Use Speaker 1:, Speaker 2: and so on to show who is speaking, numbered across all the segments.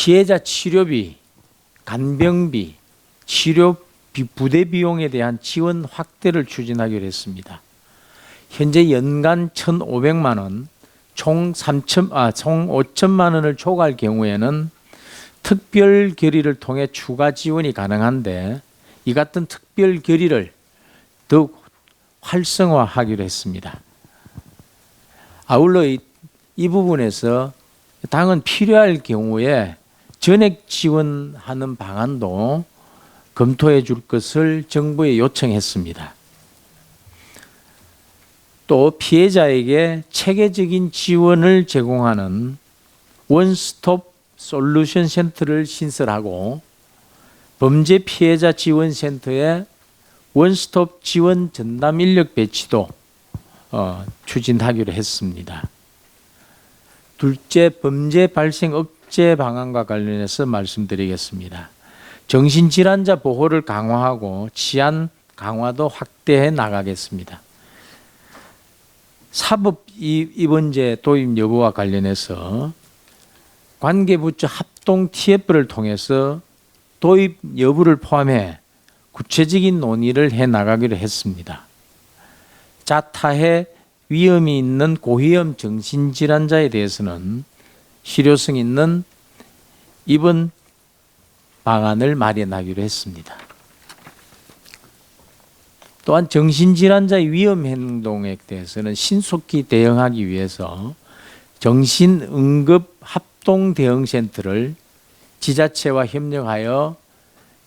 Speaker 1: 피해자 치료비, 간병비, 치료 부대 비용에 대한 지원 확대를 추진하기로 했습니다. 현재 연간 1,500만 원, 총 5천만 원을 초과할 경우에는 특별 결의를 통해 추가 지원이 가능한데 이 같은 특별 결의를 더욱 활성화하기로 했습니다. 아울러 이 부분에서 당은 필요할 경우에 전액 지원하는 방안도 검토해 줄 것을 정부에 요청했습니다. 또 피해자에게 체계적인 지원을 제공하는 원스톱 솔루션 센터를 신설하고 범죄 피해자 지원 센터에 원스톱 지원 전담 인력 배치도 추진하기로 했습니다. 둘째, 범죄 발생 억제 방안과 관련해서 말씀드리겠습니다. 정신질환자 보호를 강화하고 치안 강화도 확대해 나가겠습니다. 사법 입원제 도입 여부와 관련해서 관계부처 합동 TF를 통해서 도입 여부를 포함해 구체적인 논의를 해 나가기로 했습니다. 자타해 위험이 있는 고위험 정신질환자에 대해서는 실효성 있는 입원 방안을 마련하기로 했습니다. 또한 정신질환자의 위험 행동에 대해서는 신속히 대응하기 위해서 정신응급 합동대응센터를 지자체와 협력하여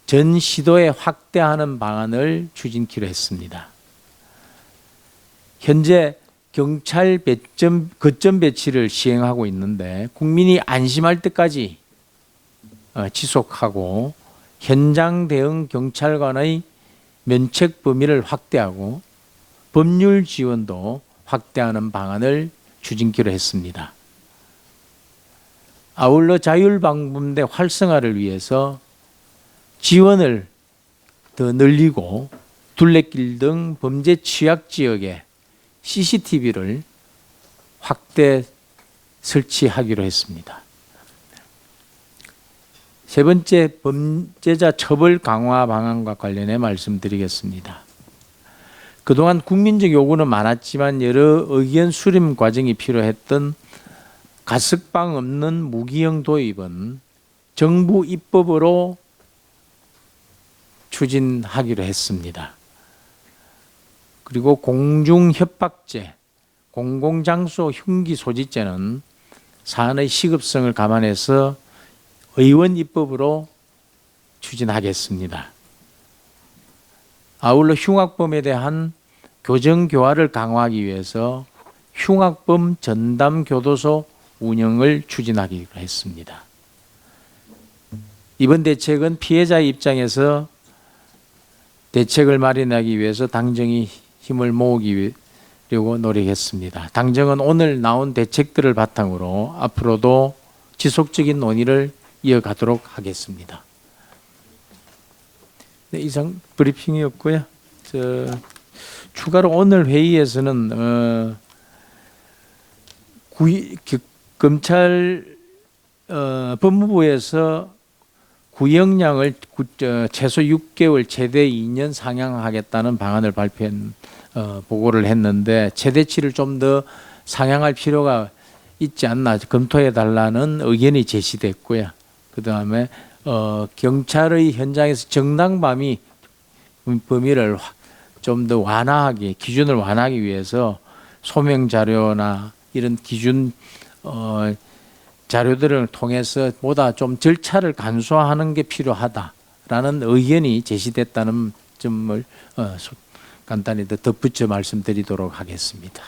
Speaker 1: 전 시도에 확대하는 방안을 추진키로 했습니다. 현재 경찰 거점 배치를 시행하고 있는데 국민이 안심할 때까지 지속하고 현장 대응 경찰관의 면책 범위를 확대하고 법률 지원도 확대하는 방안을 추진키로 했습니다. 아울러 자율방범대 활성화를 위해서 지원을 더 늘리고 둘레길 등 범죄 취약 지역에 CCTV를 확대 설치하기로 했습니다. 세 번째, 범죄자 처벌 강화 방안과 관련해 말씀드리겠습니다. 그동안 국민적 요구는 많았지만 여러 의견 수렴 과정이 필요했던 가석방 없는 무기형 도입은 정부 입법으로 추진하기로 했습니다. 그리고 공중협박죄, 공공장소 흉기 소지죄는 사안의 시급성을 감안해서 의원 입법으로 추진하겠습니다. 아울러 흉악범에 대한 교정교화를 강화하기 위해서 흉악범 전담교도소 운영을 추진하기로 했습니다. 이번 대책은 피해자의 입장에서 대책을 마련하기 위해서 당정이 힘을 모으려고 노력했습니다. 당정은 오늘 나온 대책들을 바탕으로 앞으로도 지속적인 논의를 이어가도록 하겠습니다. 네, 이상 브리핑이었고요. 추가로 오늘 회의에서는 검찰 법무부에서 구형량을 최소 6개월, 최대 2년 상향하겠다는 방안을 발표한 보고를 했는데 최대치를 좀 더 상향할 필요가 있지 않나 검토해 달라는 의견이 제시됐고요. 그 다음에 경찰의 현장에서 정당범위 범위를 좀 더 완화하기, 기준을 완화하기 위해서 소명 자료나 이런 기준 자료들을 통해서 보다 좀 절차를 간소화하는 게 필요하다라는 의견이 제시됐다는 점을 간단히 덧붙여 말씀드리도록 하겠습니다.